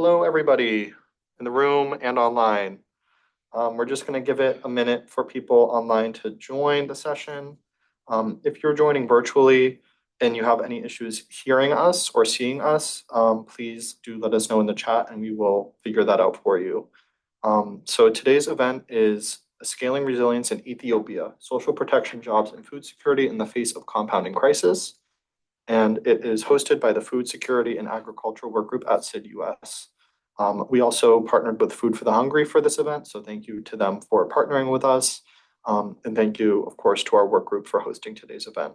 Hello, everybody in the room and online. We're just going to give it a minute for people online to join the session. If you're joining virtually and you have any issues hearing us or seeing us, please do let us know in the chat and we will figure that out for you. So today's event is Scaling Resilience in Ethiopia, Social Protection, Jobs, and Food Security in the Face of Compounding Crisis. And it is hosted by the Food Security and Agricultural Work Group at SID-US. We also partnered with Food for the Hungry for this event, so thank you to them for partnering with us. And thank you, of course, to our work group for hosting today's event.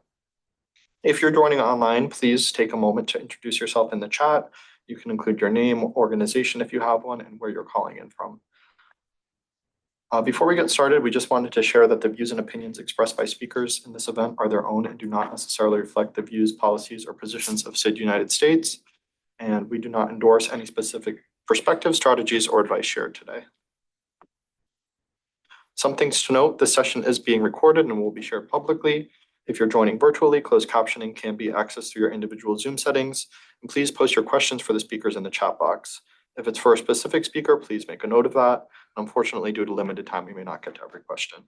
If you're joining online, please take a moment to introduce yourself in the chat. You can include your name, organization if you have one, and where you're calling in from. Before we get started, we just wanted to share that the views and opinions expressed by speakers in this event are their own and do not necessarily reflect the views, policies, or positions of SID-United States, and we do not endorse any specific perspectives, strategies, or advice shared today. Some things to note: this session is being recorded and will be shared publicly. If you're joining virtually, closed captioning can be accessed through your individual Zoom settings, and please post your questions for the speakers in the chat box. If it's for a specific speaker, please make a note of that. Unfortunately, due to limited time, we may not get to every question.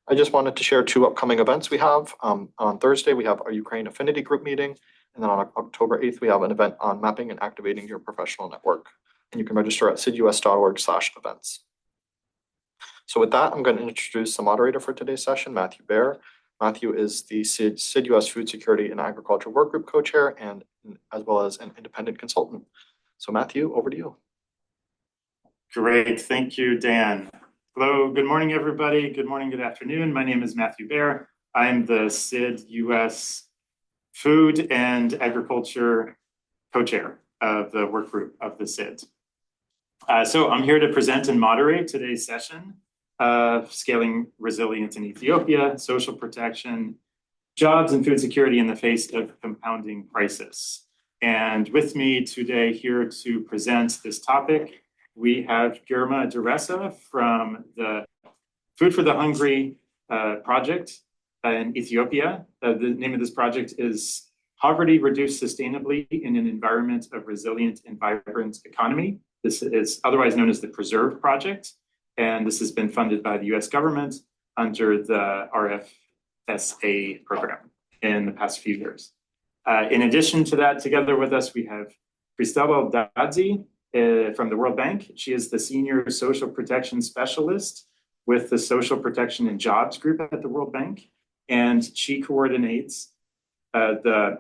I just wanted to share two upcoming events we have. On Thursday, we have our Ukraine Affinity Group meeting, and then on October 8th, we have an event on mapping and activating your professional network. And you can register at sidus.org/events. So with that, I'm going to introduce the moderator for today's session, Matthew Baer. Matthew is the SID-US Food Security and Agriculture Work Group co-chair, and as well as an independent consultant. So Matthew, over to you. Great, thank you, Dan. Hello, good morning, everybody. Good morning, good afternoon. My name is Matthew Baer. I'm the SID-US Food and Agriculture co-chair of the work group of the SID. So I'm here to present and moderate today's session of Scaling Resilience in Ethiopia, Social Protection, Jobs, and Food Security in the Face of Compounding Crisis. And with me today here to present this topic, we have Girma Deresa from the Food for the Hungry project in Ethiopia. The name of this project is Poverty Reduced Sustainably in an Environment of Resilient and Vibrant Economy. This is otherwise known as the PRESERVE project, and this has been funded by the US government under the RFSA program in the past few years. In addition to that, together with us, we have Christabel Dadzi from the World Bank. She is the Senior Social Protection Specialist with the Social Protection and Jobs Group at the World Bank, and she coordinates the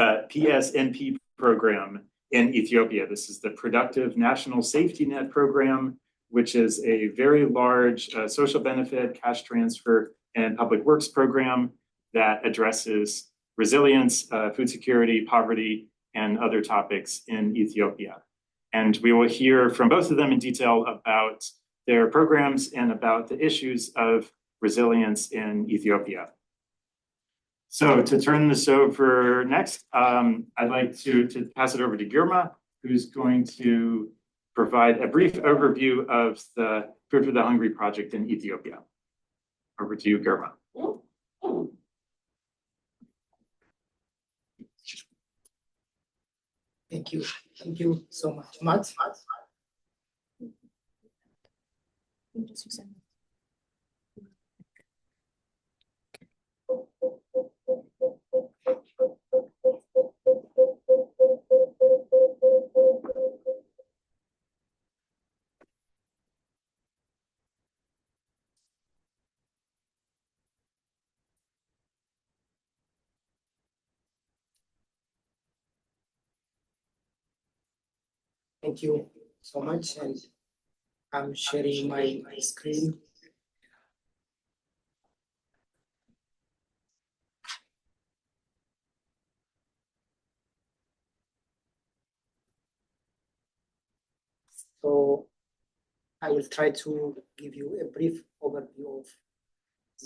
PSNP program in Ethiopia. This is the Productive National Safety Net program, which is a very large social benefit, cash transfer, and public works program that addresses resilience, food security, poverty, and other topics in Ethiopia. And we will hear from both of them in detail about their programs and about the issues of resilience in Ethiopia. So to turn this over next, I'd like to pass it over to Girma, who's going to provide a brief overview of the Food for the Hungry project in Ethiopia. Over to you, Girma. Thank you. Thank you so much, Matt. Thank you so much, and I'm sharing my screen. So I will try to give you a brief overview of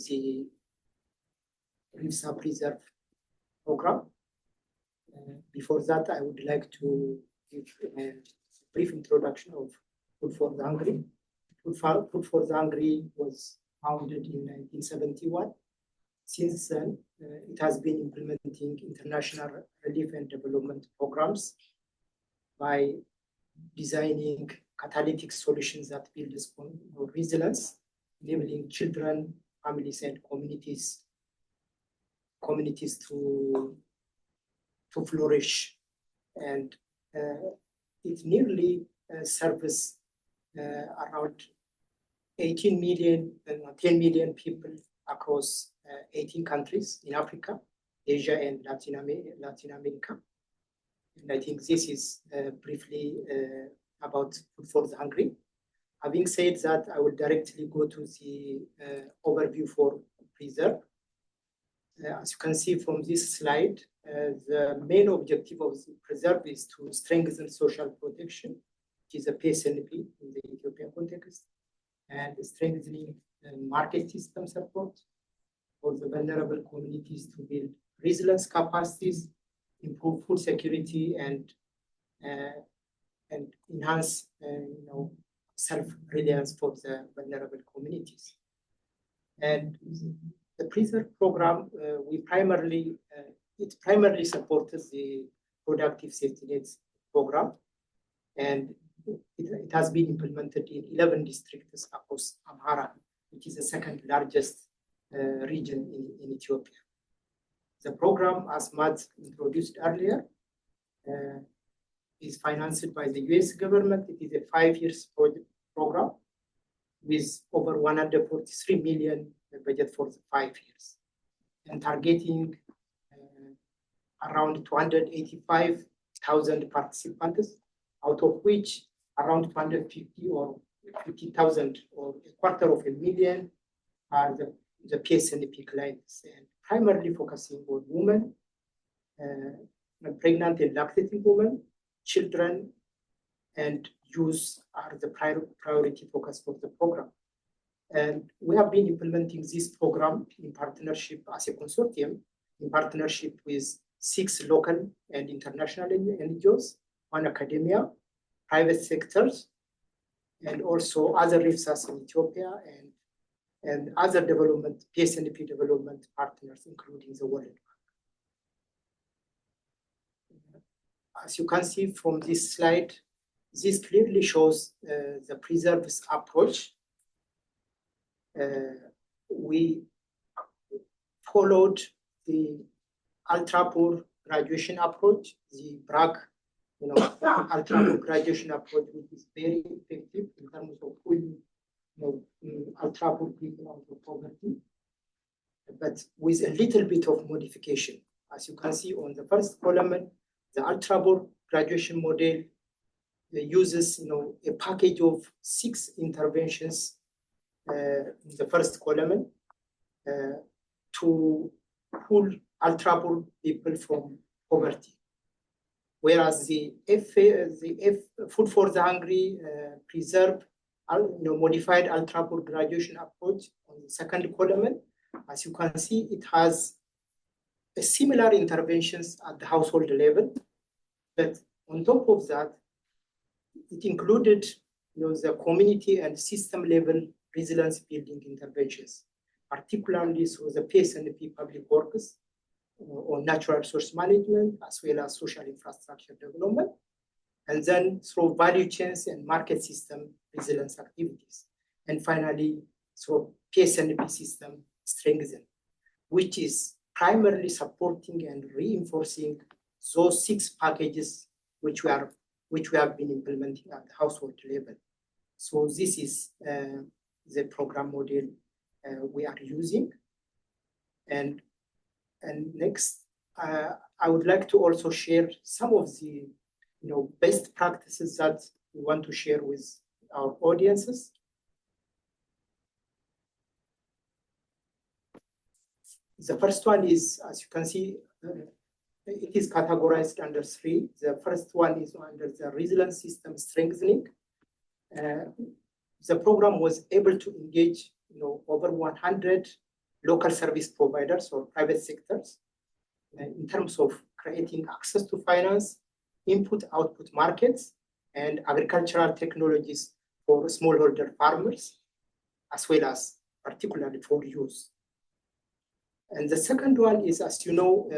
the Reserve program. Before that, I would like to give a brief introduction of Food for the Hungry. Food for the Hungry was founded in 1971. Since then, it has been implementing international relief and development programs by designing catalytic solutions that build resilience, enabling children, families, and communities to flourish. And it nearly serves around 18 million, 10 million people across 18 countries in Africa, Asia, and Latin America. And I think this is briefly about Food for the Hungry. Having said that, I will directly go to the overview for Preserve. As you can see from this slide, the main objective of the Preserve is to strengthen social protection, which is a PSNP in the Ethiopian context, and strengthening market system support for the vulnerable communities to build resilience capacities, improve food security, and enhance self-reliance for the vulnerable communities. And the Preserve program, it primarily supports the productive safety nets program, and it has been implemented in 11 districts across Amhara, which is the second largest region in Ethiopia. The program, as Matt introduced earlier, is financed by the US government. It is a 5-year program with over 143 million budget for the 5 years, and targeting around 285,000 participants, out of which around 250 or 50,000 or 250,000 are the PSNP clients, and primarily focusing on women, pregnant and lactating women, children, and youth are the priority focus for the program. And we have been implementing this program in partnership as a consortium, in partnership with 6 local and international NGOs, 1 academia, private sectors, and also other RIFSAs in Ethiopia and other development, PSNP development partners, including the World Bank. As you can see from this slide, this clearly shows the Preserve's approach. We followed the ultra-poor graduation approach, the BRAC, ultra-poor graduation approach, which is very effective in terms of pulling ultra-poor people out of poverty, but with a little bit of modification. As you can see on the first column, the ultra-poor graduation model uses a package of 6 interventions in the first column to pull ultra-poor people from poverty. Whereas the Food for the Hungry Preserve modified ultra-poor graduation approach on the second column, as you can see, it has a similar interventions at the household level, but on top of that, it included the community and system level resilience building interventions, particularly through the PSNP public works on natural resource management, as well as social infrastructure development, and then through value chains and market system resilience activities. And finally, through PSNP system strengthening, which is primarily supporting and reinforcing those 6 packages which we have been implementing at the household level. So this is the program model we are using. And next, I would like to also share some of the best practices that we want to share with our audiences. The first one is, as you can see, it is categorized under 3. The first one is under the resilience system strengthening. The program was able to engage over 100 local service providers or private sectors in terms of creating access to finance, input-output markets, and agricultural technologies for smallholder farmers, as well as particularly for youth. And the second one is, as you know,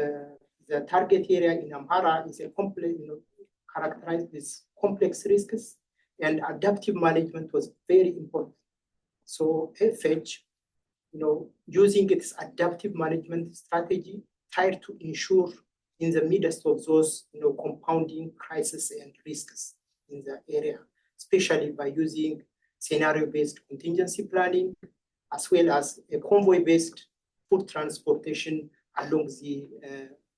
the target area in Amhara is a characterized with complex risks, and adaptive management was very important. So FH, using its adaptive management strategy, tried to ensure in the midst of those, compounding crises and risks in the area, especially by using scenario-based contingency planning, as well as a convoy-based food transportation along the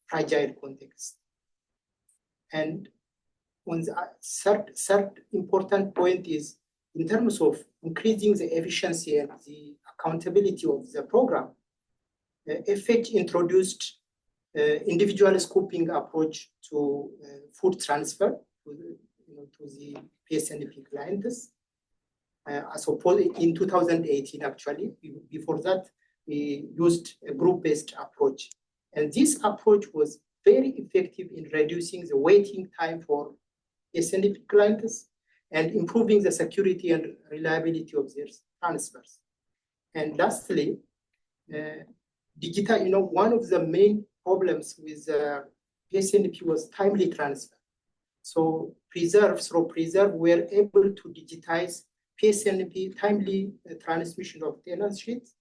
fragile context. And on the third important point is, in terms of increasing the efficiency and the accountability of the program, FH introduced individual scoping approach to food transfer to the PSNP clients. As opposed in 2018, actually, before that, we used a group-based approach. And this approach was very effective in reducing the waiting time for PSNP clients and improving the security and reliability of their transfers. And lastly, digital, one of the main problems with PSNP was timely transfer. So through Preserve, were able to digitize PSNP timely transmission of tenant sheets,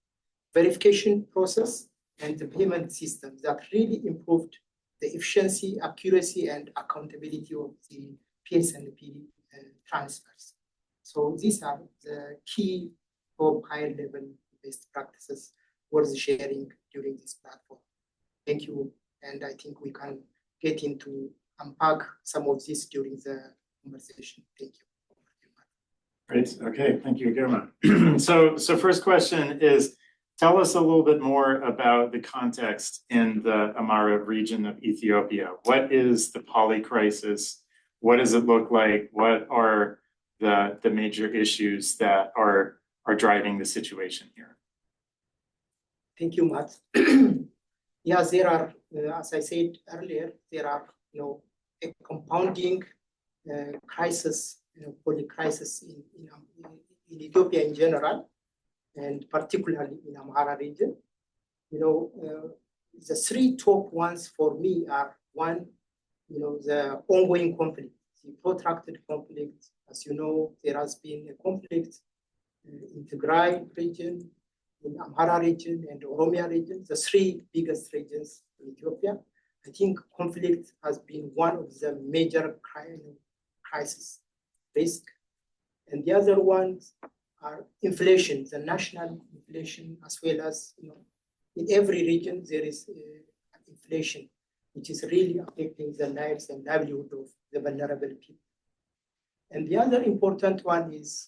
verification process, and the payment system that really improved the efficiency, accuracy, and accountability of the PSNP transfers. So these are the key of higher-level best practices worth sharing during this platform. Thank you, and I think we can get into unpack some of this during the conversation. Thank you. Great. Okay. Thank you, Germa. So first question is, tell us a little bit more about the context in the Amhara region of Ethiopia. What is the polycrisis? What does it look like? What are the major issues that are driving the situation here? Thank you, Matt. Yes, there are, as I said earlier, there are, a compounding crisis, polycrisis in Ethiopia in general, and particularly in Amhara region. The three top ones for me are one, the ongoing conflict, the protracted conflict. As you know, there has been a conflict in Tigray region, in Amhara region, and Oromia region, the three biggest regions in Ethiopia. I think conflict has been one of the major crisis risk. And the other ones are inflation, the national inflation, as well as, in every region, there is inflation, which is really affecting the lives and livelihood of the vulnerable people. And the other important one is,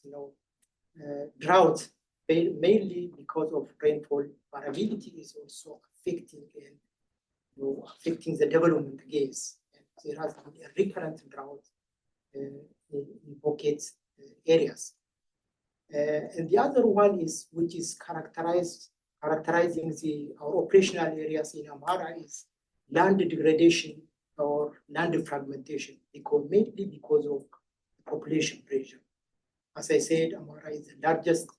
drought, mainly because of rainfall variability is also affecting the development gains. And there has been a recurrent drought in pockets areas. And the other one is, which is characterizing our operational areas in Amhara, is land degradation or land fragmentation, mainly because of population pressure. As I said, Amhara is the largest,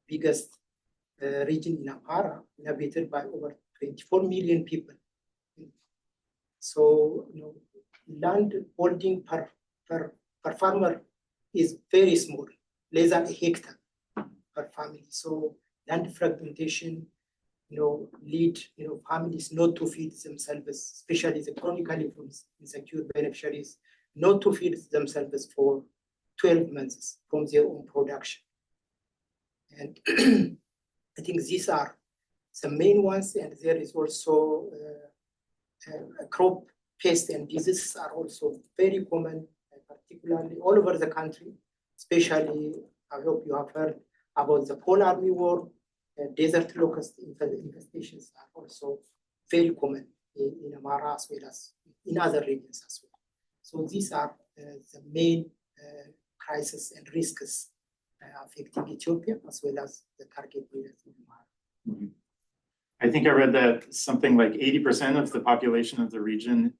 biggest region in Amhara, inhabited by over 24 million people. So, land holding per farmer is very small, less than a hectare per family. So land fragmentation, lead families not to feed themselves, especially the chronically insecure beneficiaries, not to feed themselves for 12 months from their own production. And I think these are the main ones, and there is also crop pests and diseases are also very common, particularly all over the country, especially, I hope you have heard about the pole armyworm, desert locust infestations are also very common in Amhara as well as in other regions as well. So these are the main crises and risks affecting Ethiopia as well as the target areas in Amhara. Mm-hmm. I think I read that something like 80% of the population of the region,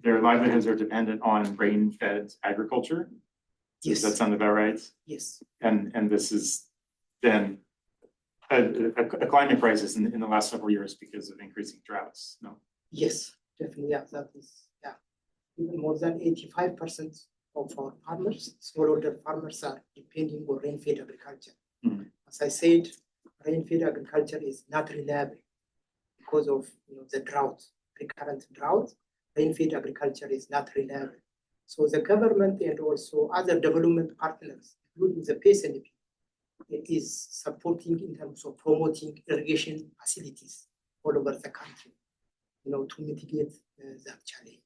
their livelihoods are dependent on rain-fed agriculture. Yes. Does that sound about right? Yes. And this is then a climate crisis in the last several years because of increasing droughts. No. Yes, definitely. Yeah, that is, yeah. even more than 85% of our farmers, smallholder farmers, are depending on rain-fed agriculture. As I said, rain-fed agriculture is not reliable because of the drought, recurrent drought. Rain-fed agriculture is not reliable. So the government and also other development partners, including the PSNP, is supporting in terms of promoting irrigation facilities all over the country, to mitigate that challenge.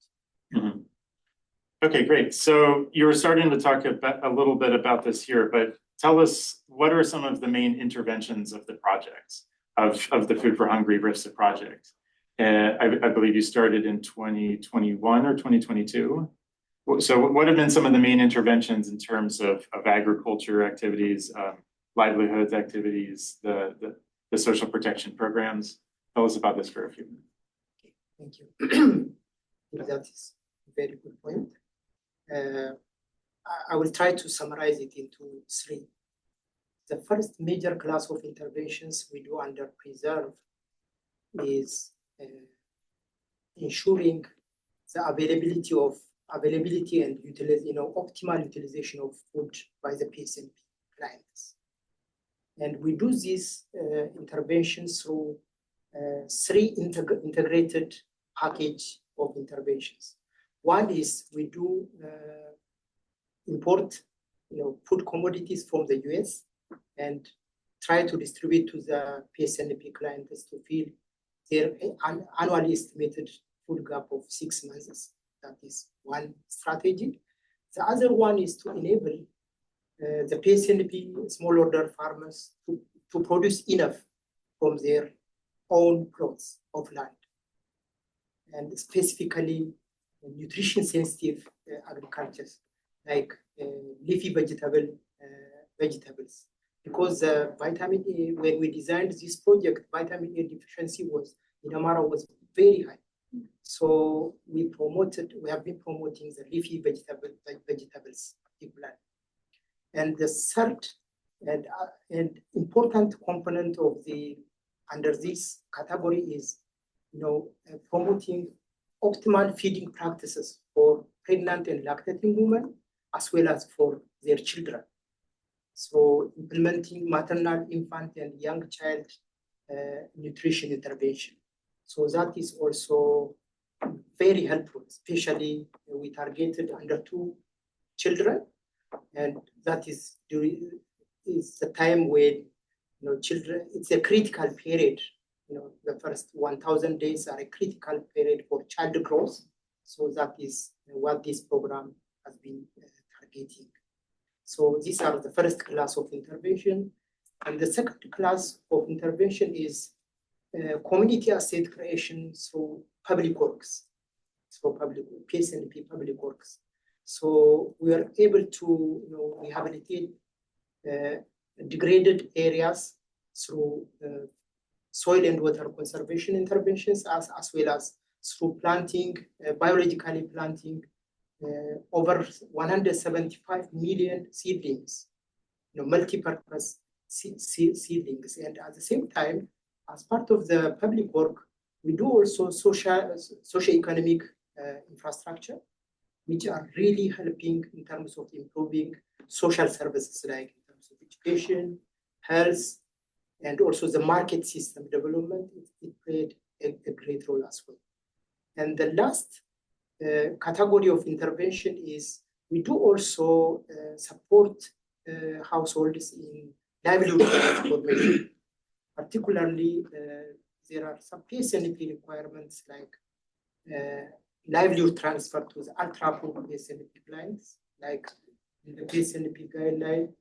Okay, great. So you were starting to talk a little bit about this here, but tell us, what are some of the main interventions of the projects, of the Food for Hungry RIFSA project? I believe you started in 2021 or 2022. So what have been some of the main interventions in terms of agriculture activities, livelihoods activities, the social protection programs? Tell us about this for a few minutes. Okay, thank you. That is a very good point. I will try to summarize it into three. The first major class of interventions we do under preserve is ensuring the availability and optimal utilization of food by the PSNP clients. And we do these interventions through three integrated package of interventions. One is we do import food commodities from the US and try to distribute to the PSNP clients to fill their annually estimated food gap of 6 months. That is one strategy. The other one is to enable the PSNP smallholder farmers to produce enough from their own plots of land, and specifically nutrition sensitive agricultures like leafy vegetables. Because vitamin A, when we designed this project, vitamin A deficiency in Amara was very high. So we have been promoting the leafy vegetables particularly. And the third and important component of under this category is promoting optimal feeding practices for pregnant and lactating women as well as for their children. So implementing maternal, infant, and young child nutrition intervention. So that is also very helpful, especially we targeted under 2 children, and that is the time when children, it's a critical period. The first 1,000 days are a critical period for child growth. So that is what this program has been targeting. So these are the first class of intervention. And the second class of intervention is community asset creation through public works, PSNP public works. So we are able to rehabilitate degraded areas through soil and water conservation interventions, as well as through planting, biologically planting over 175 million seedlings, multi-purpose seedlings. And at the same time, as part of the public work, we do also socio-economic infrastructure, which are really helping in terms of improving social services, like in terms of education, health, and also the market system development. It played a great role as well. And the last category of intervention is we do also support households in livelihood transformation. Particularly, there are some PSNP requirements like livelihood transfer to the ultra-poor PSNP clients. Like in the PSNP guideline,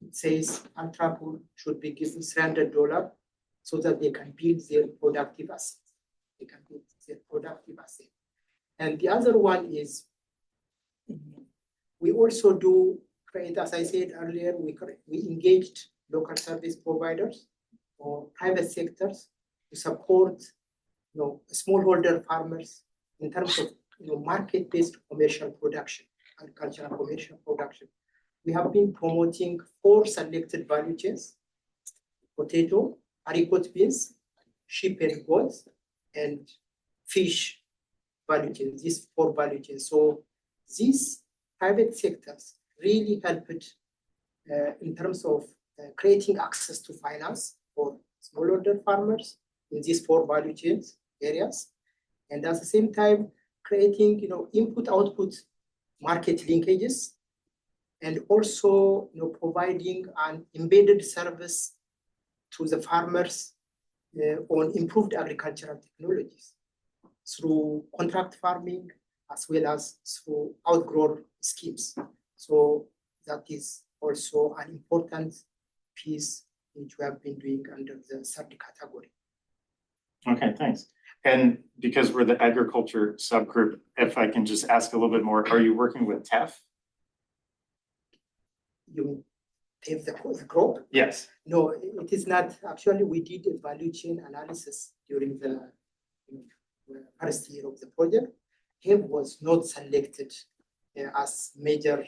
it says ultra-poor should be given $300 so that they can build their productive assets. And the other one is we also do create, as I said earlier, we engaged local service providers or private sectors to support smallholder farmers in terms of market-based commercial production, agricultural commercial production. We have been promoting 4 selected value chains: potato, haricot beans, sheep and goats, and fish value chains, these four value chains. So these private sectors really helped in terms of creating access to finance for smallholder farmers in these four value chains areas, and at the same time creating input-output market linkages, and also providing an embedded service to the farmers on improved agricultural technologies through contract farming as well as through outgrow schemes. So that is also an important piece which we have been doing under the third category. Okay, thanks. And because we're the agriculture subgroup, if I can just ask a little bit more, are you working with TEF? You take the crop? Yes. No, it is not. Actually, we did a value chain analysis during the first year of the project. Hemp was not selected as major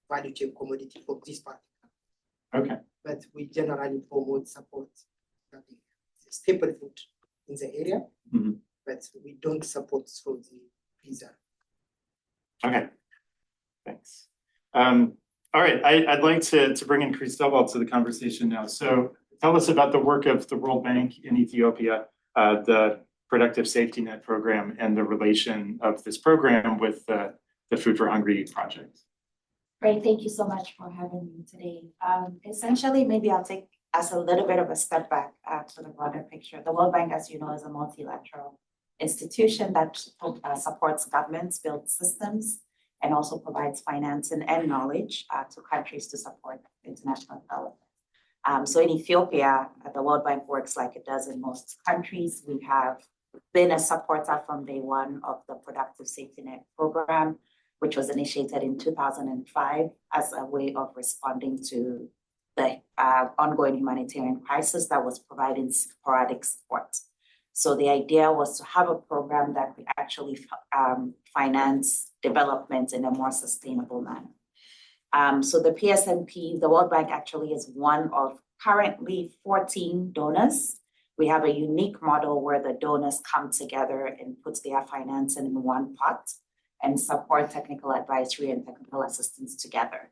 value chain commodity for this part. Okay. But we generally promote support staple food in the area, but we don't support through the visa. Okay, thanks. All right, I'd like to bring in Cristobal to the conversation now. So tell us about the work of the World Bank in Ethiopia, the Productive Safety Net program, and the relation of this program with the Food for Hungry project. Great, thank you so much for having me today. Essentially, maybe I'll take us a little bit of a step back to the broader picture. The World Bank, as you know, is a multilateral institution that supports governments, builds systems, and also provides financing and knowledge to countries to support international development. So in Ethiopia, the World Bank works like it does in most countries. We have been a supporter from day one of the Productive Safety Net program, which was initiated in 2005 as a way of responding to the ongoing humanitarian crisis that was providing sporadic support. So the idea was to have a program that could actually finance development in a more sustainable manner. So the PSNP, the World Bank actually is one of currently 14 donors. We have a unique model where the donors come together and put their financing in one pot and support technical advisory and technical assistance together.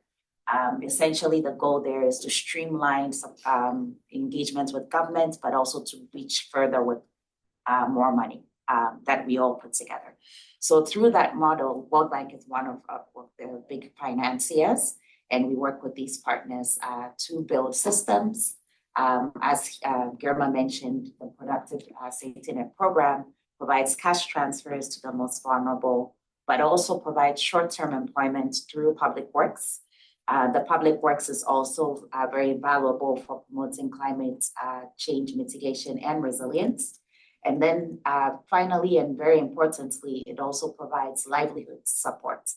Essentially, the goal there is to streamline some engagement with government, but also to reach further with more money that we all put together. So through that model, World Bank is one of the big financiers, and we work with these partners to build systems. As Girma mentioned, the Productive Safety Net program provides cash transfers to the most vulnerable, but also provides short-term employment through public works. The public works is also very valuable for promoting climate change mitigation and resilience. And then finally, and very importantly, it also provides livelihood support.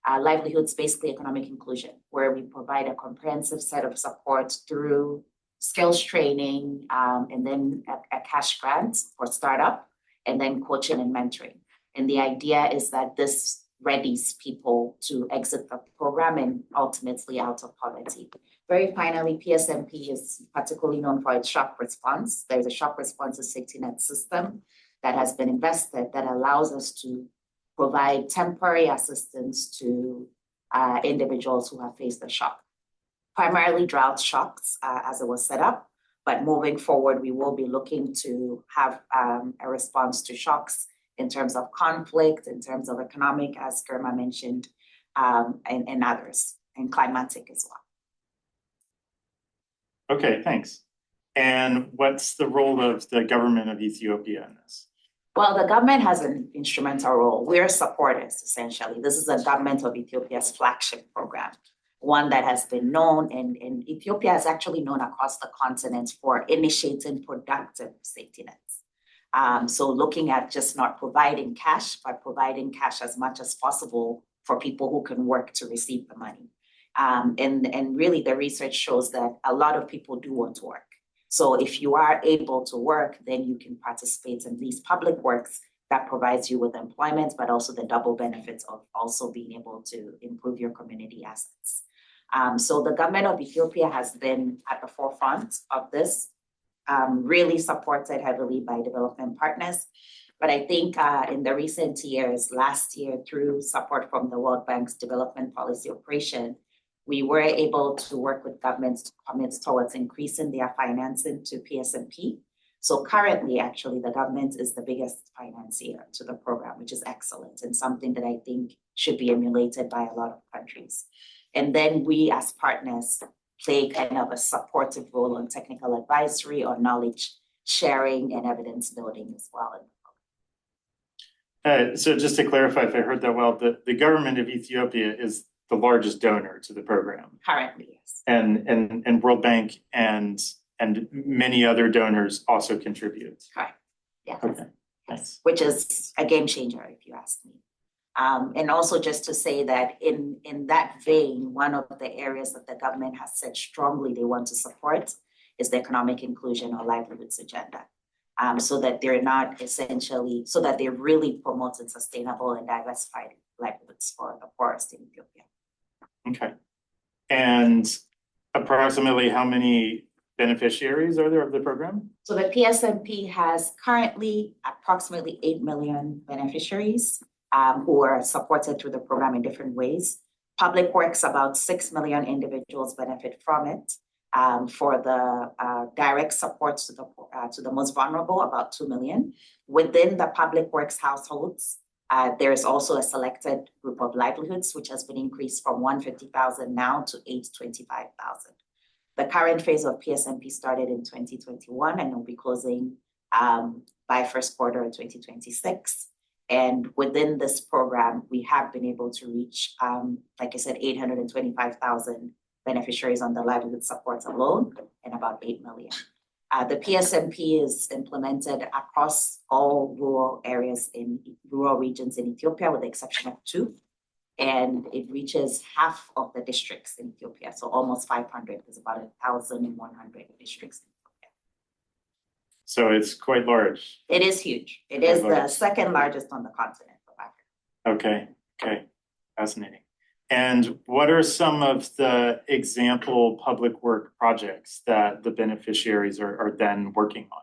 Livelihoods, basically economic inclusion, where we provide a comprehensive set of support through skills training, and then a cash grant for startup, and then coaching and mentoring. And the idea is that this readies people to exit the program and ultimately out of poverty. Very finally, PSNP is particularly known for its shock response. There's a shock response safety net system that has been invested that allows us to provide temporary assistance to individuals who have faced a shock. Primarily drought shocks as it was set up, but moving forward, we will be looking to have a response to shocks in terms of conflict, in terms of economic, as Girma mentioned, and others, and climatic as well. Okay, thanks. And what's the role of the government of Ethiopia in this? Well, the government has an instrumental role. We're supporters, essentially. This is the government of Ethiopia's flagship program, one that has been known, and Ethiopia is actually known across the continent for initiating productive safety nets. So looking at just not providing cash, but providing cash as much as possible for people who can work to receive the money. And really the research shows that a lot of people do want to work. So if you are able to work, then you can participate in these public works that provides you with employment, but also the double benefits of also being able to improve your community assets. So the government of Ethiopia has been at the forefront of this, really supported heavily by development partners. But I think in the recent years, last year, through support from the World Bank's Development Policy Operation, we were able to work with governments to commit towards increasing their financing to PSMP. So currently, actually, the government is the biggest financier to the program, which is excellent and something that I think should be emulated by a lot of countries. And then we as partners play kind of a supportive role on technical advisory or knowledge sharing and evidence building as well. So just to clarify, if I heard that well, the government of Ethiopia is the largest donor to the program. Currently, yes. And World Bank and many other donors also contribute. Correct. Yeah. Okay. Yes. Which is a game changer, if you ask me. And also just to say that in that vein, one of the areas that the government has said strongly they want to support is the economic inclusion or livelihoods agenda. So that they're not essentially, so that they're really promoting sustainable and diversified livelihoods for the poorest in Ethiopia. Okay. And approximately how many beneficiaries are there of the program? So the PSMP has currently approximately 8 million beneficiaries who are supported through the program in different ways. Public Works, about 6 million individuals benefit from it. For the direct support to the most vulnerable, about 2 million. Within the Public Works households, there is also a selected group of livelihoods, which has been increased from 150,000 now to 825,000. The current phase of PSMP started in 2021 and will be closing by first quarter of 2026. And within this program, we have been able to reach, like I said, 825,000 beneficiaries on the livelihood supports alone, and about 8 million. The PSMP is implemented across all rural areas in rural regions in Ethiopia, with the exception of 2. And it reaches half of the districts in Ethiopia. So almost 500, there's about 1,100 districts in Ethiopia. So it's quite large. It is huge. It is the second largest on the continent of Africa. Okay, fascinating. And what are some of the example public work projects that the beneficiaries are then working on?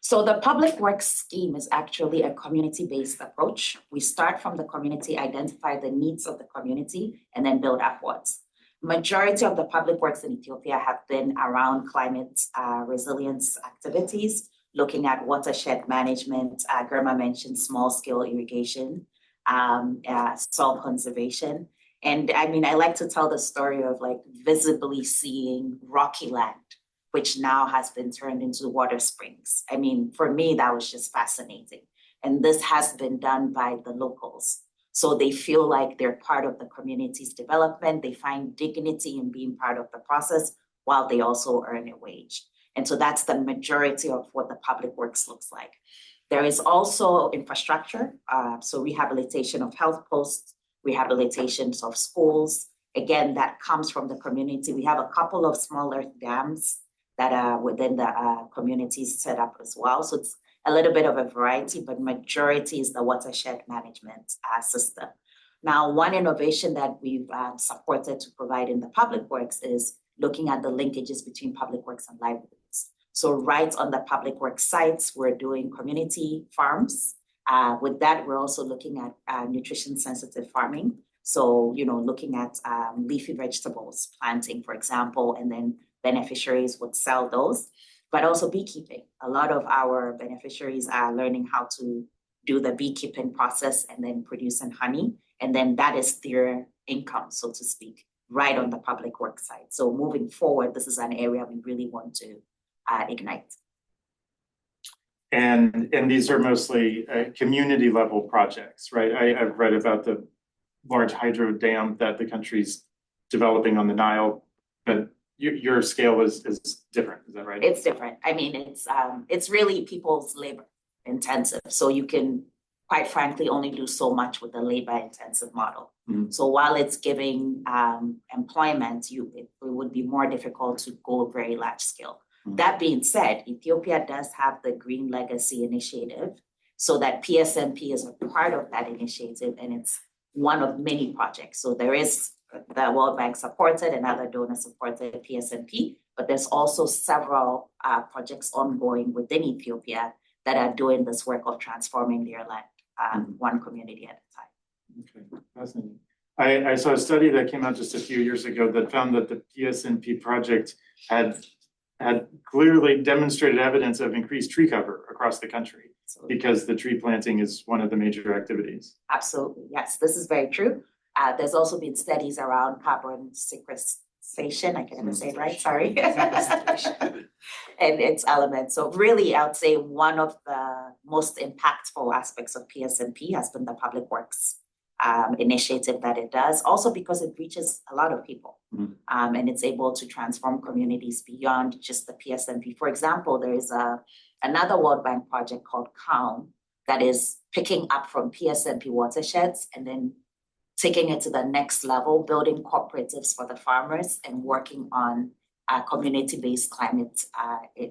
So the public works scheme is actually a community-based approach. We start from the community, identify the needs of the community, and then build upwards. Majority of the public works in Ethiopia have been around climate resilience activities, looking at watershed management. Germa mentioned small-scale irrigation, soil conservation. And I mean, I like to tell the story of like visibly seeing rocky land, which now has been turned into water springs. I mean, for me, that was just fascinating. And this has been done by the locals. So they feel like they're part of the community's development. They find dignity in being part of the process while they also earn a wage. And so that's the majority of what the public works looks like. There is also infrastructure, so rehabilitation of health posts, rehabilitations of schools. Again, that comes from the community. We have a couple of smaller dams that are within the communities set up as well. So it's a little bit of a variety, but majority is the watershed management system. Now, one innovation that we've supported to provide in the public works is looking at the linkages between public works and livelihoods. So right on the public works sites, we're doing community farms. With that, we're also looking at nutrition-sensitive farming. So, you know, looking at leafy vegetables, planting, for example, and then beneficiaries would sell those, but also beekeeping. A lot of our beneficiaries are learning how to do the beekeeping process and then producing honey. And then that is their income, so to speak, right on the public work side. So moving forward, this is an area we really want to ignite. And these are mostly community level projects, right? I've read about the large hydro dam that the country's developing on the Nile, but your scale is different, is that right? It's different. I mean, it's really people's labor intensive. So you can, quite frankly, only do so much with the labor intensive model. Mm-hmm. So while it's giving employment, it would be more difficult to go very large scale. Mm-hmm. That being said, Ethiopia does have the Green Legacy Initiative, so that PSMP is a part of that initiative, and it's one of many projects. So there is the World Bank supported and other donor supported PSMP, but there's also several projects ongoing within Ethiopia that are doing this work of transforming their land, one community at a time. Okay, fascinating. I saw a study that came out just a few years ago that found that the PSNP project had clearly demonstrated evidence of increased tree cover across the country because the tree planting is one of the major activities. Absolutely, yes, this is very true. There's also been studies around carbon sequestration, I can never say it right, sorry. And its elements. So really, I would say one of the most impactful aspects of PSNP has been the public works initiative that it does, also because it reaches a lot of people. And it's able to transform communities beyond just the PSNP. For example, there is another World Bank project called CALM that is picking up from PSNP watersheds and then taking it to the next level, building cooperatives for the farmers and working on community-based climate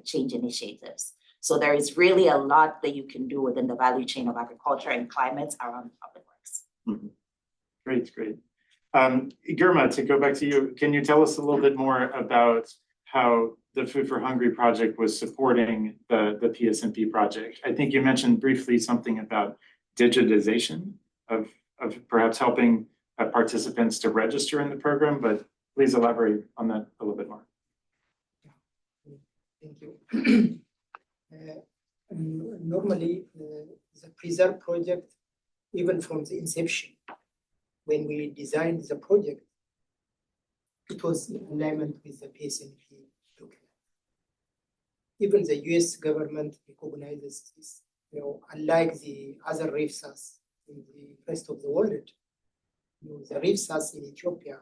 change initiatives. So there is really a lot that you can do within the value chain of agriculture and climate around public works. Great, great. Girma, to go back to you, can you tell us a little bit more about how the Food for Hungry project was supporting the PSNP project? I think you mentioned briefly something about digitization of perhaps helping participants to register in the program, but please elaborate on that a little bit more. Thank you. Normally, the Preserve project, even from the inception, when we designed the project, it was in alignment with the PSNP document. Even the US government recognizes this. Unlike the other RIFSAs in the rest of the world, the RIFSAs in Ethiopia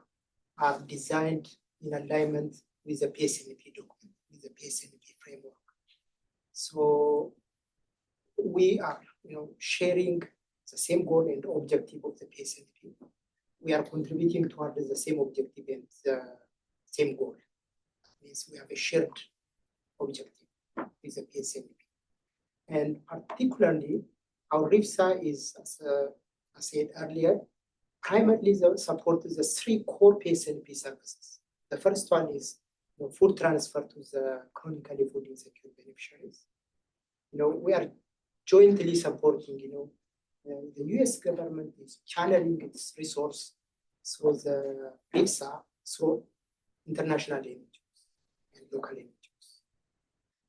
are designed in alignment with the PSNP document, with the PSNP framework. So we are, sharing the same goal and objective of the PSNP. We are contributing towards the same objective and the same goal. That means we have a shared objective with the PSNP. And particularly, our RIFSA is, as I said earlier, primarily support the three core PSNP services. The first one is food transfer to the chronically food insecure beneficiaries. We are jointly supporting, the US government is channeling its resource through the RIFSA, through international NGOs and local NGOs.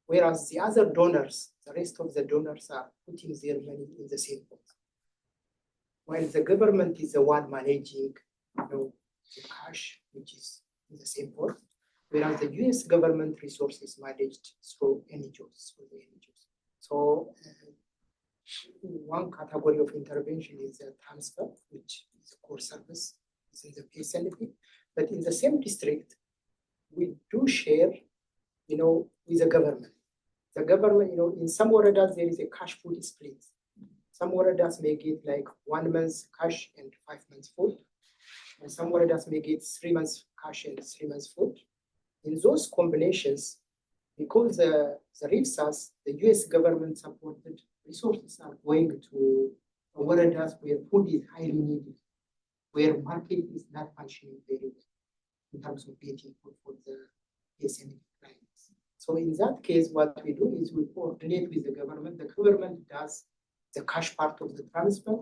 Whereas the other donors, the rest of the donors are putting their money in the same pot. While the government is the one managing, the cash, which is in the same pot, whereas the US government resources managed through NGOs, So one category of intervention is the transfer, which is a core service, is in the PSNP. But in the same district, we do share, with the government. The government, in some waredas, there is a cash food split. Some waredas may get like 1 month's cash and 5 months food. And some waredas may get 3 months cash and 3 months food. In those combinations, because the RIFSAs, the US government supported resources are going to waredas where food is highly needed, where market is not functioning very well in terms of getting food for the PSNP clients. So in that case, what we do is we coordinate with the government. The government does the cash part of the transfer,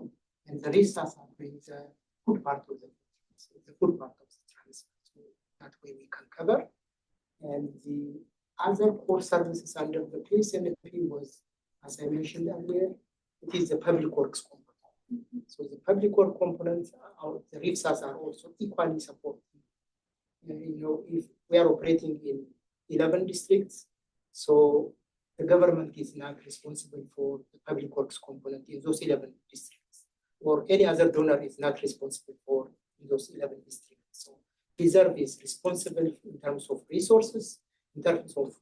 and the RIFSAs are doing the food part of the transfer. So that way we can cover. And the other core services under the PSNP was, as I mentioned earlier, it is the public works component. So the public work components, the RIFSAs are also equally supported. If we are operating in 11 districts, so the government is not responsible for the public works component in those 11 districts, or any other donor is not responsible for those 11 districts. So Preserve is responsible in terms of resources, in terms of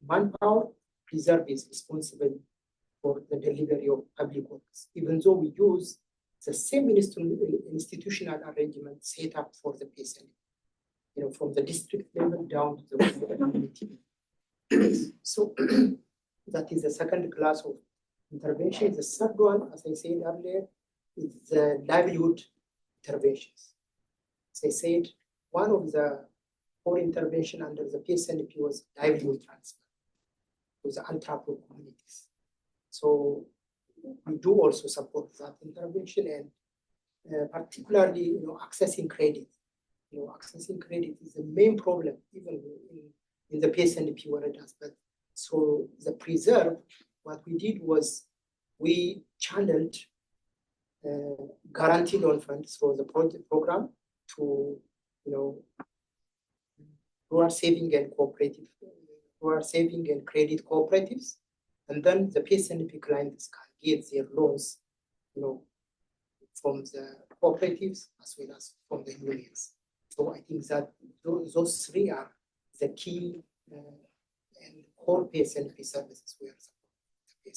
manpower. Preserve is responsible for the delivery of public works, even though we use the same institutional arrangement set up for the PSNP, from the district level down to the community. So that is the second class of intervention. The third one, as I said earlier, is the livelihood interventions. As I said, one of the core intervention under the PSNP was livelihood transfer to the ultra-poor communities. So we do also support that intervention, and particularly, accessing credit. Accessing credit is the main problem, even in the PSNP warradas. But so the preserve, what we did was we channeled guaranteed loan funds for the project program to, rural saving and cooperative, rural saving and credit cooperatives, and then the PSNP clients can get their loans, from the cooperatives as well as from the unions. So I think that those three are the key and core PSNP services we are supporting the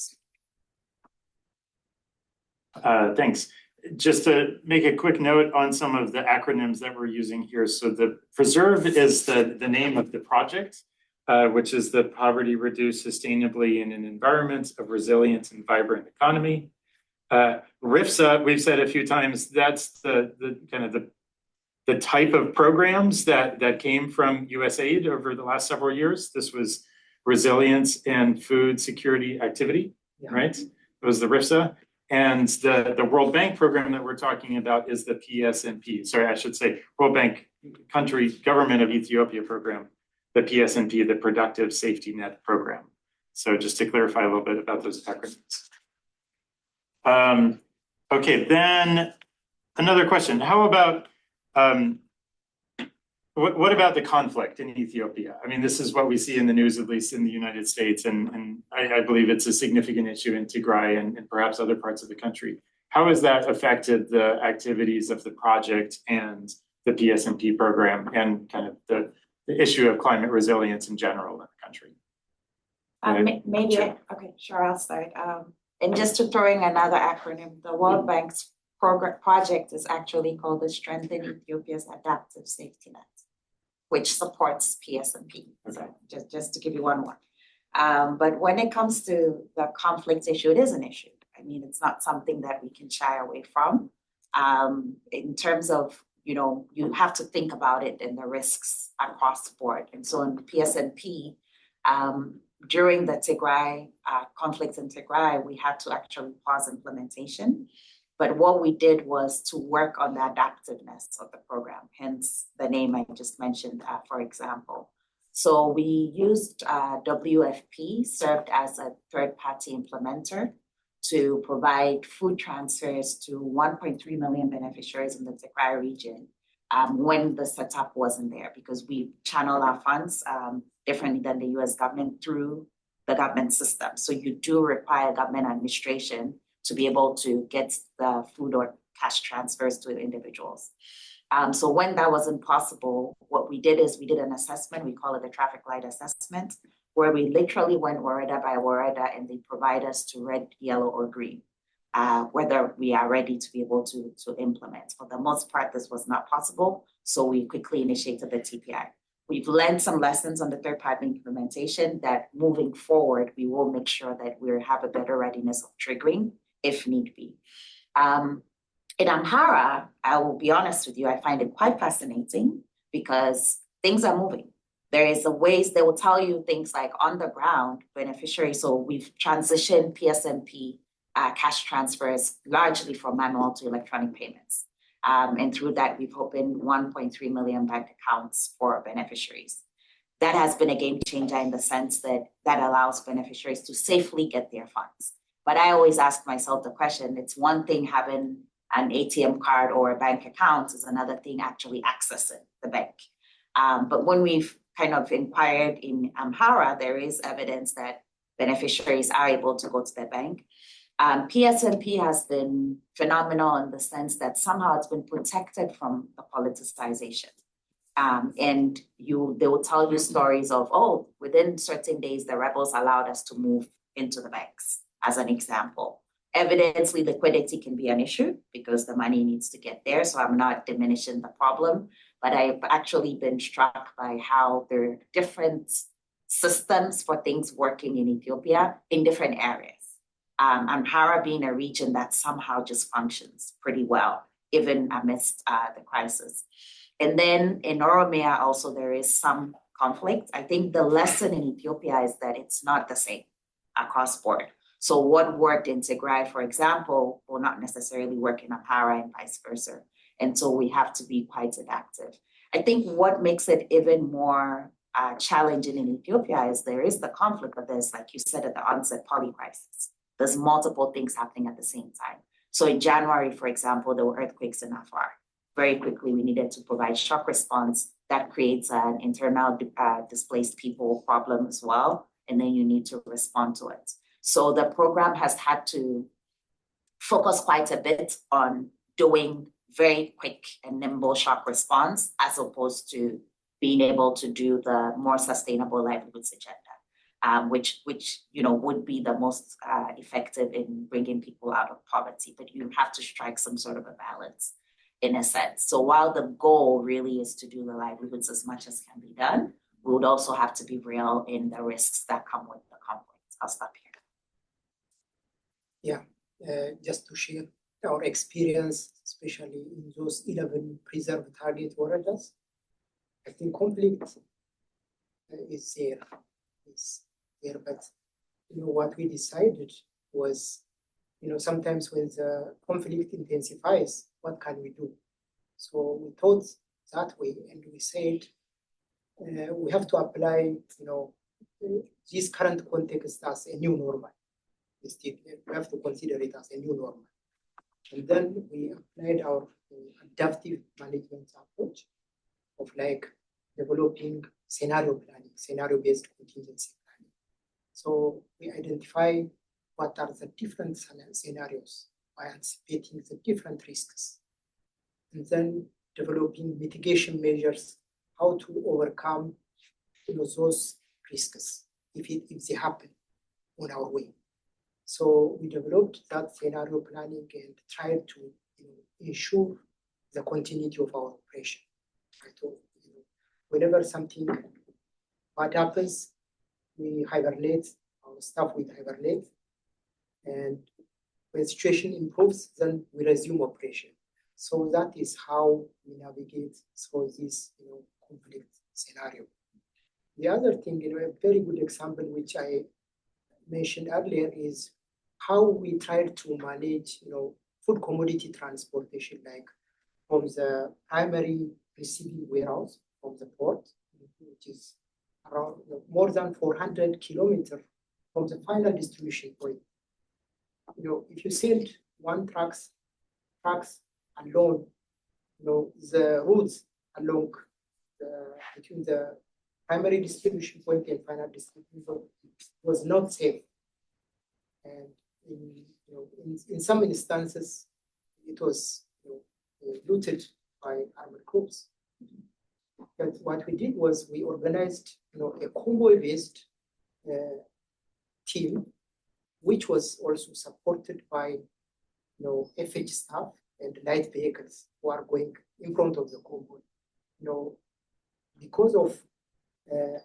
PSNP. Thanks. Just to make a quick note on some of the acronyms that we're using here. So the PRESERVE is the name of the project, which is the Poverty Reduced Sustainably in an Environment of Resilient and Vibrant Economy. RIFSA, we've said a few times, that's the kind of the type of programs that came from USAID over the last several years. This was Resilience and Food Security Activity, right? It was the RIFSA. And the World Bank program that we're talking about is the PSNP. Sorry, I should say World Bank Country Government of Ethiopia program, the PSNP, the Productive Safety Net Program. So just to clarify a little bit about those acronyms. Okay, then another question. How about, what about the conflict in Ethiopia? I mean, this is what we see in the news, at least in the United States, and I believe it's a significant issue in Tigray and perhaps other parts of the country. How has that affected the activities of the project and the PSNP program and kind of the issue of climate resilience in general in the country? Okay, sure, I'll start. And just to throw in another acronym, the World Bank's project is actually called the Strengthen Ethiopia's Adaptive Safety Net, which supports PSNP. So just to give you one more. But when it comes to the conflict issue, it is an issue. I mean, it's not something that we can shy away from. In terms of, you have to think about it and the risks across the board. And so in PSNP, during the Tigray conflicts in Tigray, we had to actually pause implementation. But what we did was to work on the adaptiveness of the program, hence the name I just mentioned, for example. So we used WFP, served as a third-party implementer to provide food transfers to 1.3 million beneficiaries in the Tigray region when the setup wasn't there, because we channel our funds differently than the US government through the government system. So you do require government administration to be able to get the food or cash transfers to individuals. So when that wasn't possible, what we did is we did an assessment, we call it the traffic light assessment, where we literally went warada by warada and they provide us to red, yellow, or green, whether we are ready to be able to implement. For the most part, this was not possible, so we quickly initiated the TPI. We've learned some lessons on the third-party implementation that moving forward, we will make sure that we have a better readiness of triggering if need be. In Amhara, I will be honest with you, I find it quite fascinating because things are moving. There is a ways they will tell you things like on the ground beneficiaries. So we've transitioned PSNP cash transfers largely from manual to electronic payments. And through that, we've opened 1.3 million bank accounts for beneficiaries. That has been a game changer in the sense that that allows beneficiaries to safely get their funds. But I always ask myself the question, it's one thing having an ATM card or a bank account, is another thing actually accessing the bank. But when we've kind of inquired in Amhara, there is evidence that beneficiaries are able to go to their bank. PSNP has been phenomenal in the sense that somehow it's been protected from the politicization. And they will tell you stories of, oh, within certain days, the rebels allowed us to move into the banks, as an example. Evidently, liquidity can be an issue because the money needs to get there. So I'm not diminishing the problem, but I've actually been struck by how there are different systems for things working in Ethiopia in different areas. Amhara being a region that somehow just functions pretty well, even amidst the crisis. And then in Oromia also there is some conflict. I think the lesson in Ethiopia is that it's not the same across board. So what worked in Tigray, for example, will not necessarily work in Amhara and vice versa. And so we have to be quite adaptive. I think what makes it even more challenging in Ethiopia is there is the conflict, but there's, like you said at the onset, polycrisis. There's multiple things happening at the same time. So in January, for example, there were earthquakes in Afar. Very quickly, we needed to provide shock response. That creates an internal displaced people problem as well. And then you need to respond to it. So the program has had to focus quite a bit on doing very quick and nimble shock response, as opposed to being able to do the more sustainable livelihoods agenda, which would be the most effective in bringing people out of poverty. But you have to strike some sort of a balance in a sense. So while the goal really is to do the livelihoods as much as can be done, we would also have to be real in the risks that come with the conflict. I'll stop here. Just to share our experience, especially in those 11 preserved target woredas, I think conflict is there, but what we decided was, sometimes when the conflict intensifies, what can we do? So we thought that way, and we said we have to apply, this current context as a new normal. We have to consider it as a new normal. And then we applied our adaptive management approach of developing scenario planning, scenario-based contingency planning. So we identify what are the different scenarios by anticipating the different risks, and then developing mitigation measures, how to overcome those risks if they happen on our way. So we developed that scenario planning and tried to ensure the continuity of our operation. So, whenever something bad happens, we hibernate, our staff will hibernate, and when the situation improves, then we resume operation. So that is how we navigate through this conflict scenario. The other thing, a very good example which I mentioned earlier is how we tried to manage, food commodity transportation, from the primary receiving warehouse from the port, which is around more than 400 kilometers from the final distribution point. If you send one trucks alone, the routes along between the primary distribution point and final distribution point was not safe. And in some instances, it was looted by armed groups. But what we did was we organized a convoy-based team, which was also supported by FH staff and light vehicles who are going in front of the convoy. Because of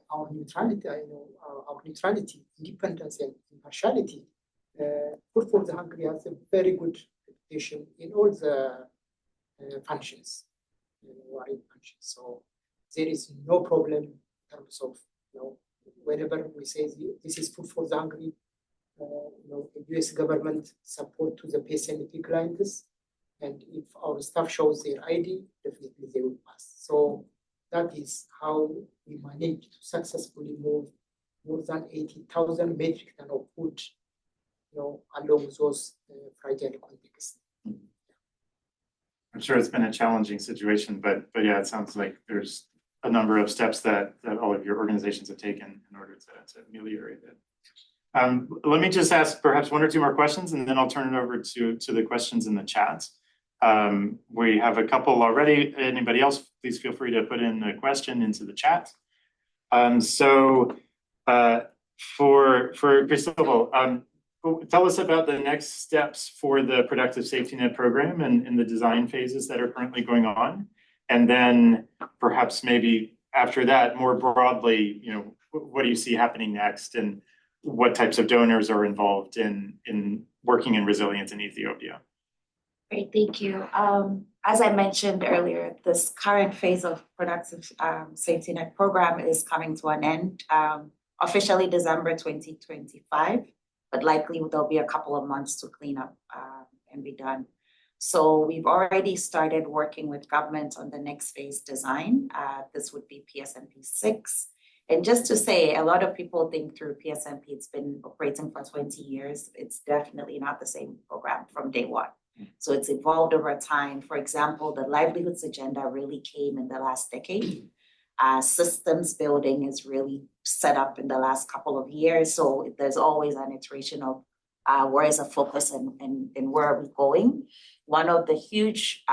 our neutrality, independence, and impartiality, Food for the Hungry has a very good reputation in all the functions, warring functions. So there is no problem in terms of, whenever we say this is Food for the Hungry, the US government support to the PSNP clients, and if our staff shows their ID, definitely they will pass. So that is how we managed to successfully move more than 80,000 metric tons of food along those fragile contexts. I'm sure it's been a challenging situation, but yeah, it sounds like there's a number of steps that all of your organizations have taken in order to ameliorate it. Let me just ask perhaps one or two more questions, and then I'll turn it over to the questions in the chat. We have a couple already. Anybody else, please feel free to put in a question into the chat. For Cristobal, tell us about the next steps for the Productive Safety Net program and the design phases that are currently going on. And then perhaps maybe after that, more broadly, what do you see happening next, and what types of donors are involved in working in resilience in Ethiopia? Great, thank you. As I mentioned earlier, this current phase of Productive Safety Net program is coming to an end, officially December 2025. but likely there'll be a couple of months to clean up and be done. So we've already started working with government on the next phase design. This would be PSNP 6. And just to say, a lot of people think through PSNP, it's been operating for 20 years. It's definitely not the same program from day one. So it's evolved over time. For example, the livelihoods agenda really came in the last decade. Systems building is really set up in the last couple of years. So there's always an iteration of where is the focus and where are we going. One of the huge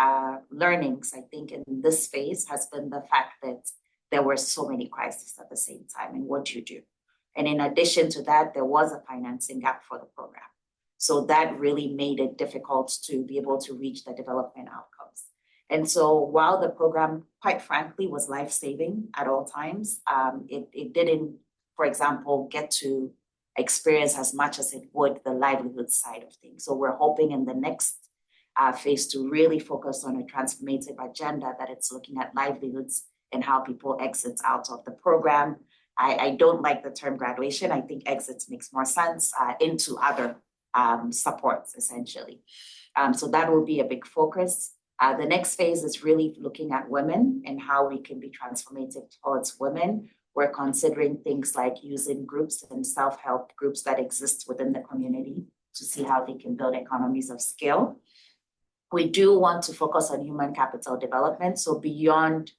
learnings, I think, in this phase has been the fact that there were so many crises at the same time and what you do. And in addition to that, there was a financing gap for the program. So that really made it difficult to be able to reach the development outcomes. And so while the program, quite frankly, was life-saving at all times, it didn't, for example, get to experience as much as it would the livelihood side of things. So we're hoping in the next phase to really focus on a transformative agenda that it's looking at livelihoods and how people exit out of the program. I don't like the term graduation. I think exits makes more sense into other supports, essentially. So that will be a big focus. The next phase is really looking at women and how we can be transformative towards women. We're considering things like using groups and self-help groups that exist within the community to see how they can build economies of scale. We do want to focus on human capital development. So beyond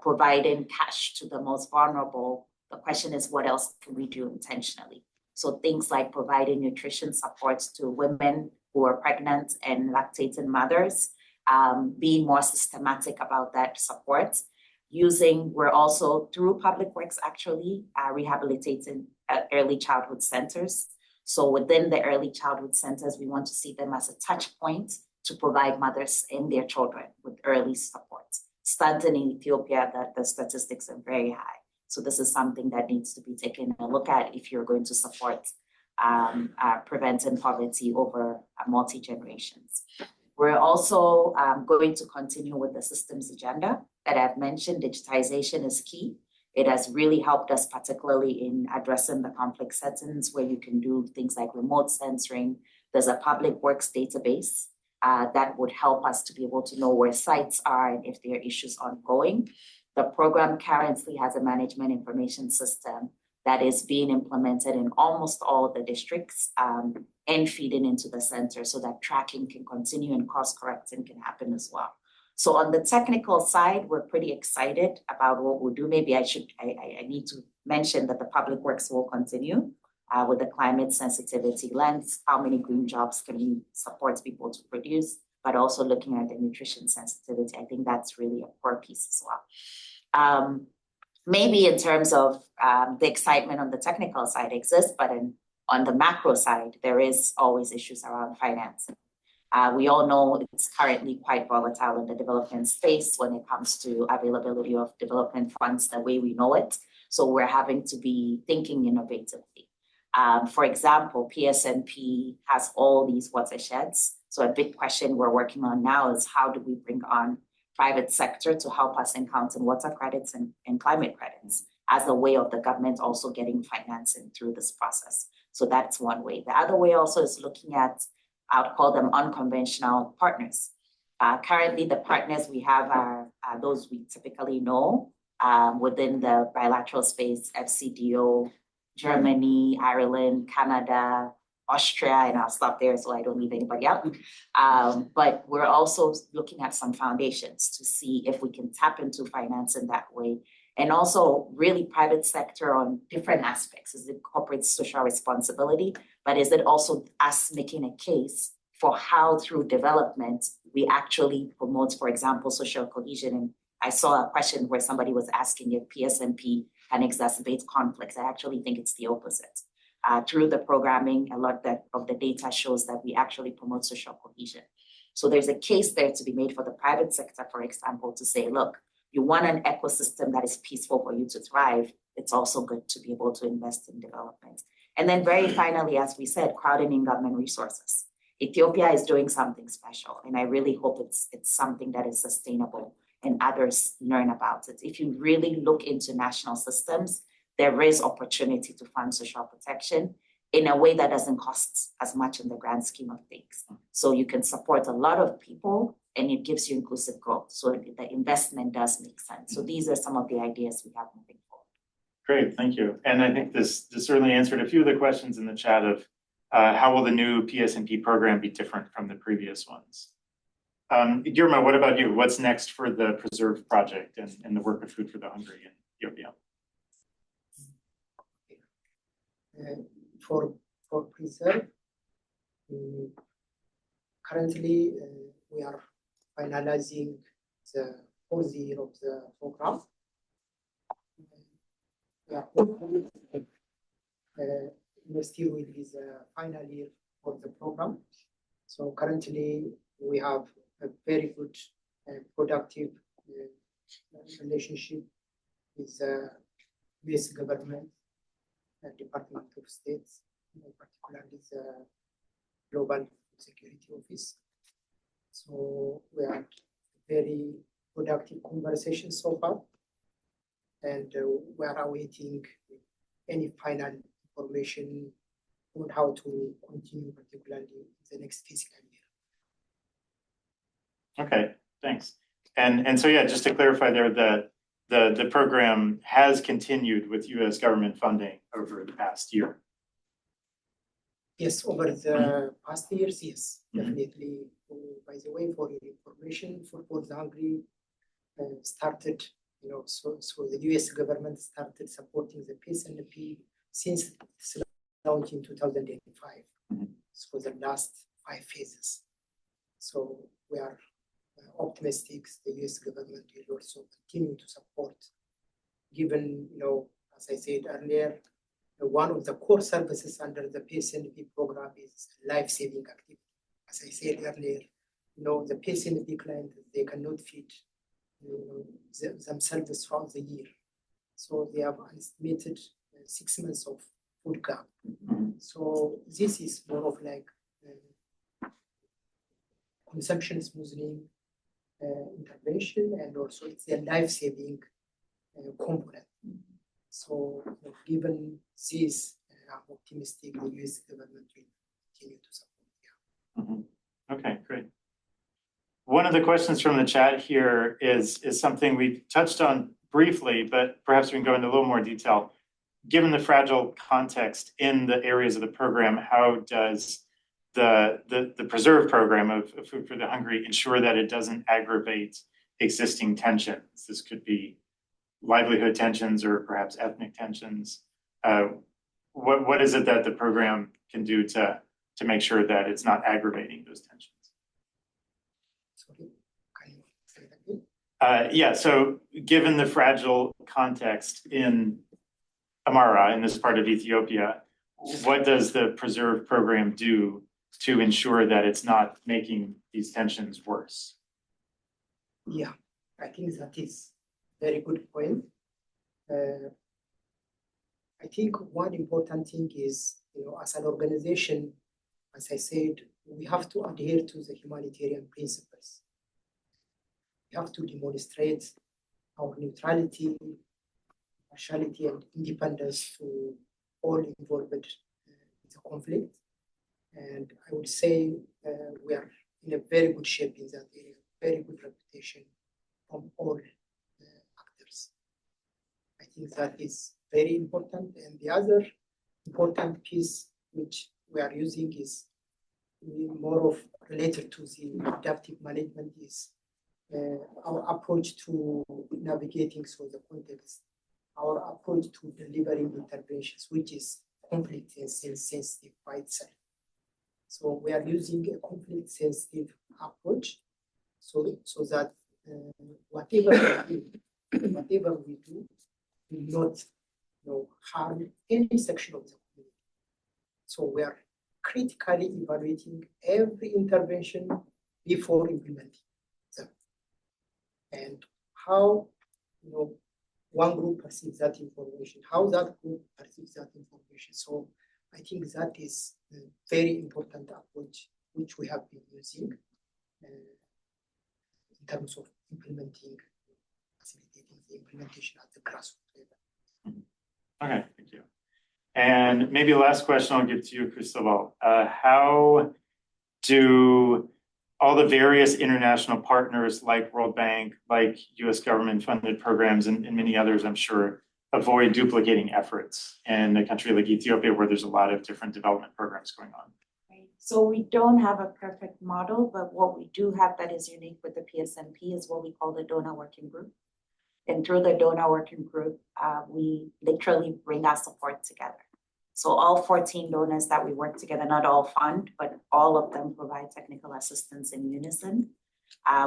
providing cash to the most vulnerable, the question is what else can we do intentionally? So things like providing nutrition supports to women who are pregnant and lactating mothers, being more systematic about that support. We're also through public works actually rehabilitating early childhood centers. So within the early childhood centers, we want to see them as a touch point to provide mothers and their children with early support. Standing in Ethiopia, the statistics are very high. So this is something that needs to be taken a look at if you're going to support preventing poverty over multi-generations. We're also going to continue with the systems agenda that I've mentioned. Digitization is key. It has really helped us, particularly in addressing the complex settings where you can do things like remote censoring. There's a public works database that would help us to be able to know where sites are and if there are issues ongoing. The program currently has a management information system that is being implemented in almost all the districts and feeding into the center so that tracking can continue and course correcting can happen as well. So on the technical side, we're pretty excited about what we'll do. Maybe I need to mention that the public works will continue with the climate sensitivity lens, how many green jobs can we support people to produce, but also looking at the nutrition sensitivity. I think that's really a core piece as well. Maybe in terms of the excitement on the technical side exists, but on the macro side, there is always issues around financing. We all know it's currently quite volatile in the development space when it comes to availability of development funds the way we know it. So we're having to be thinking innovatively. For example, PSNP has all these watersheds. So a big question we're working on now is how do we bring on private sector to help us encounter water credits and climate credits as a way of the government also getting financing through this process. So that's one way. The other way also is looking at, I would call them unconventional partners. Currently, the partners we have are those we typically know within the bilateral space, FCDO, Germany, Ireland, Canada, Austria, and I'll stop there so I don't leave anybody out. But we're also looking at some foundations to see if we can tap into finance in that way. And also really private sector on different aspects. Is it corporate social responsibility? But is it also us making a case for how through development we actually promote, for example, social cohesion? And I saw a question where somebody was asking if PSNP can exacerbate conflicts. I actually think it's the opposite. Through the programming, a lot of the data shows that we actually promote social cohesion. So there's a case there to be made for the private sector, for example, to say, look, you want an ecosystem that is peaceful for you to thrive. It's also good to be able to invest in development. And then very finally, as we said, crowding in government resources. Ethiopia is doing something special, and I really hope it's something that is sustainable and others learn about it. If you really look into national systems, there is opportunity to fund social protection. in a way that doesn't cost as much in the grand scheme of things. So you can support a lot of people and it gives you inclusive growth. So the investment does make sense. So these are some of the ideas we have moving forward. Great, thank you. And I think this certainly answered a few of the questions in the chat of how will the new PSNP program be different from the previous ones? Girma, what about you? What's next for the Preserve project and the work of Food for the Hungry in Ethiopia? For Preserve, currently we are finalizing the fourth year of the program. We are hopeful next year will be the final year of the program. So currently we have a very good and productive relationship with the US government and Department of State, particularly the Global Security Office. So we had very productive conversations so far, and we are awaiting any final information on how to continue, particularly in the next fiscal year. Okay, thanks. And so yeah, just to clarify there, the program has continued with US government funding over the past year. Yes, over the past years, yes, definitely. By the way, for your information, Food for the Hungry started, so the US government started supporting the PSNP since its launch in 2005. So the last 5 phases. So we are optimistic the US government will also continue to support, given, as I said earlier, one of the core services under the PSNP program is life-saving activity. As I said earlier, the PSNP clients, they cannot feed themselves throughout the year. So they have an estimated 6 months of food gap. So this is more of like consumption smoothing intervention, and also it's a life-saving component. So given this, I'm optimistic the US government will continue to support. Okay, great. One of the questions from the chat here is something we touched on briefly, but perhaps we can go into a little more detail. Given the fragile context in the areas of the program, how does the Preserve program of Food for the Hungry ensure that it doesn't aggravate existing tensions? This could be livelihood tensions or perhaps ethnic tensions. What is it that the program can do to make sure that it's not aggravating those tensions? Sorry, can you say that again? Yeah, so given the fragile context in Amara, in this part of Ethiopia, what does the Preserve program do to ensure that it's not making these tensions worse? Yeah, I think that is a very good point. I think one important thing is, as an organization, as I said, we have to adhere to the humanitarian principles. We have to demonstrate our neutrality, partiality, and independence to all involved in the conflict. And I would say we are in a very good shape in that area, very good reputation from all actors. I think that is very important. And the other important piece which we are using is more of related to the adaptive management is our approach to navigating through the context, our approach to delivering interventions, which is conflict sensitive by itself. So we are using a conflict sensitive approach so that whatever we do will not harm any section of the community. So we are critically evaluating every intervention before implementing them, and how one group perceives that information, how that group perceives that information. So I think that is a very important approach which we have been using in terms of facilitating the implementation at the grassroots level. Okay, thank you. And maybe the last question I'll give to you, Cristobal. How do all the various international partners like World Bank, like US government funded programs and many others, I'm sure, avoid duplicating efforts in a country like Ethiopia where there's a lot of different development programs going on? Right. So we don't have a perfect model, but what we do have that is unique with the PSNP is what we call the donor working group. And through the donor working group, we literally bring our support together. So all 14 donors that we work together, not all fund, but all of them provide technical assistance in unison.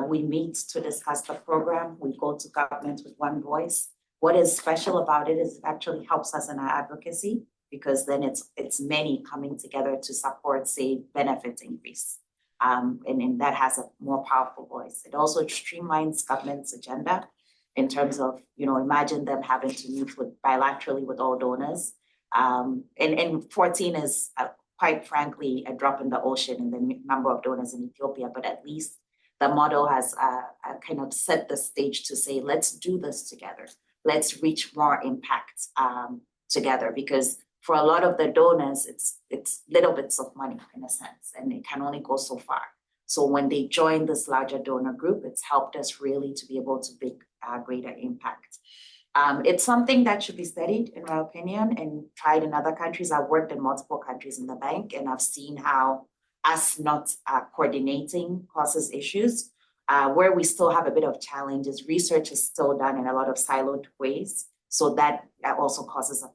We meet to discuss the program. We go to government with one voice. What is special about it is it actually helps us in our advocacy because then it's many coming together to support, say, benefit increase. And that has a more powerful voice. It also streamlines government's agenda in terms of, imagine them having to meet bilaterally with all donors. And 14 is quite frankly a drop in the ocean in the number of donors in Ethiopia, but at least the model has kind of set the stage to say, let's do this together. Let's reach more impact together, because for a lot of the donors, it's little bits of money in a sense, and it can only go so far. So when they join this larger donor group, it's helped us really to be able to make greater impact. It's something that should be studied, in my opinion, and tried in other countries. I've worked in multiple countries in the bank, and I've seen how us not coordinating causes issues. Where we still have a bit of challenge is research is still done in a lot of siloed ways. So that also causes a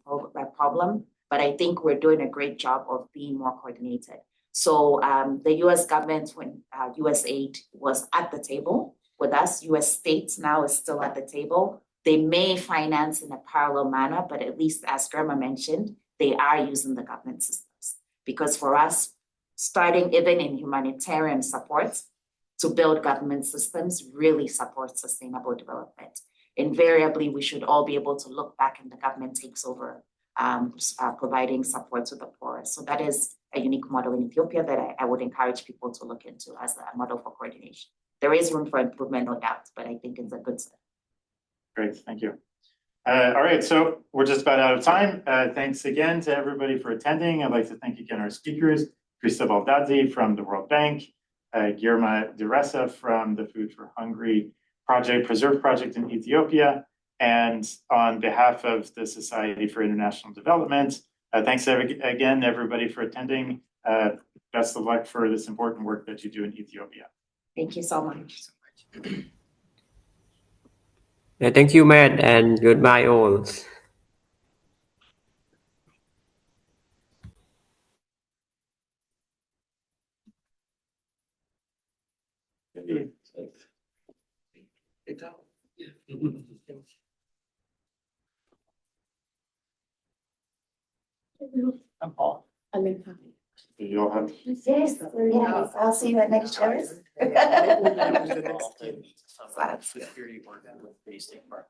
problem. But I think we're doing a great job of being more coordinated. So the US government, when USAID was at the table with us, US states now is still at the table. They may finance in a parallel manner, but at least as Germa mentioned, they are using the government systems. Because for us, starting even in humanitarian support to build government systems really supports sustainable development. Invariably, we should all be able to look back and the government takes over providing support to the poor. So that is a unique model in Ethiopia that I would encourage people to look into as a model for coordination. There is room for improvement, no doubt, but I think it's a good step. Great, thank you. All right, so we're just about out of time. Thanks again to everybody for attending. I'd like to thank again our speakers, Cristobal Dadzi from the World Bank, Girma Deresa from the Food for Hungry Preserve Project in Ethiopia, and on behalf of the Society for International Development, thanks again everybody for attending. Best of luck for this important work that you do in Ethiopia. Thank you so much. Yeah, thank you, Matt, and goodbye all. I'm Paul. You all have Yes, I'll see you at next year. Security work with basic part.